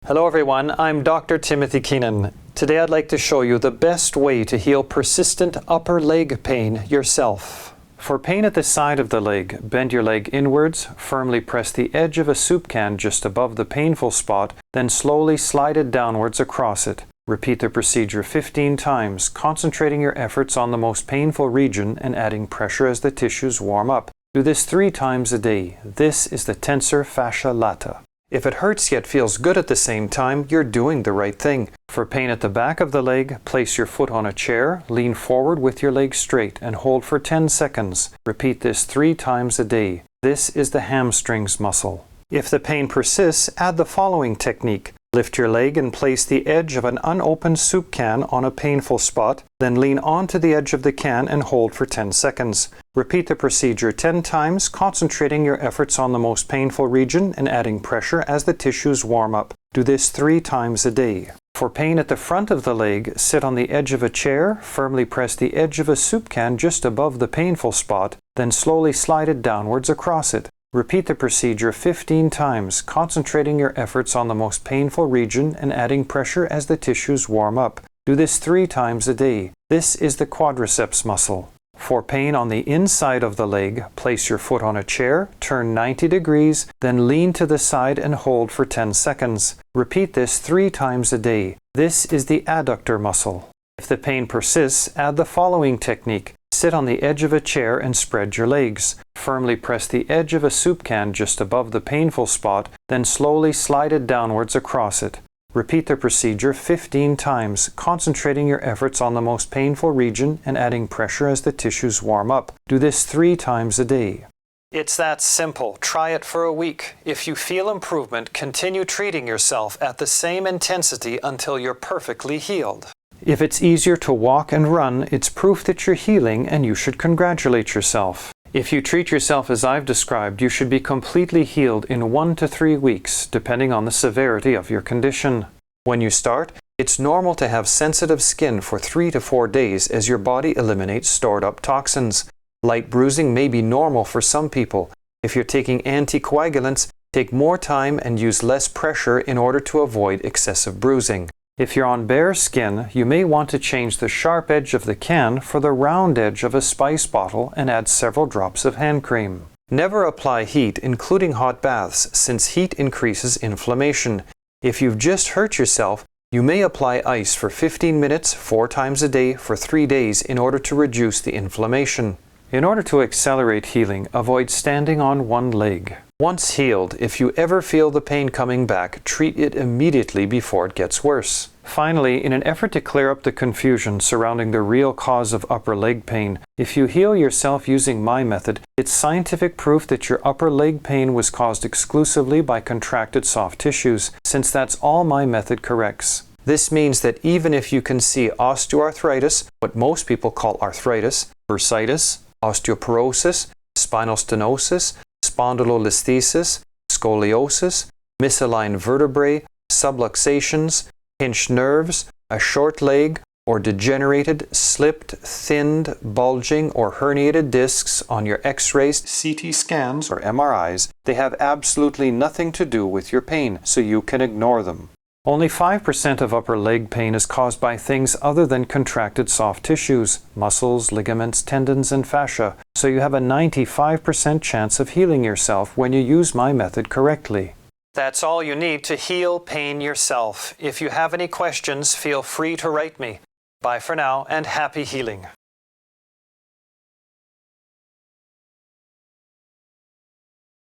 Hello everyone, I'm Dr. Timothy Keenan. Today I'd like to show you the best way to heal persistent upper leg pain yourself. For pain at the side of the leg, bend your leg inwards, firmly press the edge of a soup can just above the painful spot, then slowly slide it downwards across it. Repeat the procedure 15 times, concentrating your efforts on the most painful region and adding pressure as the tissues warm up. Do this 3 times a day. This is the tensor fascia lata. If it hurts yet feels good at the same time, you're doing the right thing. For pain at the back of the leg, place your foot on a chair, lean forward with your leg straight, and hold for 10 seconds. Repeat this 3 times a day. This is the hamstrings muscle. If the pain persists, add the following technique. Lift your leg and place the edge of an unopened soup can on a painful spot, then lean onto the edge of the can and hold for 10 seconds. Repeat the procedure 10 times, concentrating your efforts on the most painful region and adding pressure as the tissues warm up. Do this 3 times a day. For pain at the front of the leg, sit on the edge of a chair, firmly press the edge of a soup can just above the painful spot, then slowly slide it downwards across it. Repeat the procedure 15 times, concentrating your efforts on the most painful region and adding pressure as the tissues warm up. Do this 3 times a day. This is the quadriceps muscle. For pain on the inside of the leg, place your foot on a chair, turn 90 degrees, then lean to the side and hold for 10 seconds. Repeat this 3 times a day. This is the adductor muscle. If the pain persists, add the following technique. Sit on the edge of a chair and spread your legs. Firmly press the edge of a soup can just above the painful spot, then slowly slide it downwards across it. Repeat the procedure 15 times, concentrating your efforts on the most painful region and adding pressure as the tissues warm up. Do this 3 times a day. It's that simple. Try it for a week. If you feel improvement, continue treating yourself at the same intensity until you're perfectly healed. If it's easier to walk and run, it's proof that you're healing and you should congratulate yourself. If you treat yourself as I've described, you should be completely healed in 1 to 3 weeks, depending on the severity of your condition. When you start, it's normal to have sensitive skin for 3 to 4 days as your body eliminates stored up toxins. Light bruising may be normal for some people. If you're taking anticoagulants, take more time and use less pressure in order to avoid excessive bruising. If you're on bare skin, you may want to change the sharp edge of the can for the round edge of a spice bottle and add several drops of hand cream. Never apply heat, including hot baths, since heat increases inflammation. If you've just hurt yourself, you may apply ice for 15 minutes 4 times a day for 3 days in order to reduce the inflammation. In order to accelerate healing, avoid standing on one leg. Once healed, if you ever feel the pain coming back, treat it immediately before it gets worse. Finally, in an effort to clear up the confusion surrounding the real cause of upper leg pain, if you heal yourself using my method, it's scientific proof that your upper leg pain was caused exclusively by contracted soft tissues, since that's all my method corrects. This means that even if you can see osteoarthritis, what most people call arthritis, bursitis, osteoporosis, spinal stenosis, spondylolisthesis, scoliosis, misaligned vertebrae, subluxations, pinched nerves, a short leg, or degenerated, slipped, thinned, bulging, or herniated discs on your X-rays, CT scans, or MRIs, they have absolutely nothing to do with your pain, so you can ignore them. Only 5% of upper leg pain is caused by things other than contracted soft tissues, muscles, ligaments, tendons, and fascia, so you have a 95% chance of healing yourself when you use my method correctly. That's all you need to heal pain yourself. If you have any questions, feel free to write me. Bye for now, and happy healing.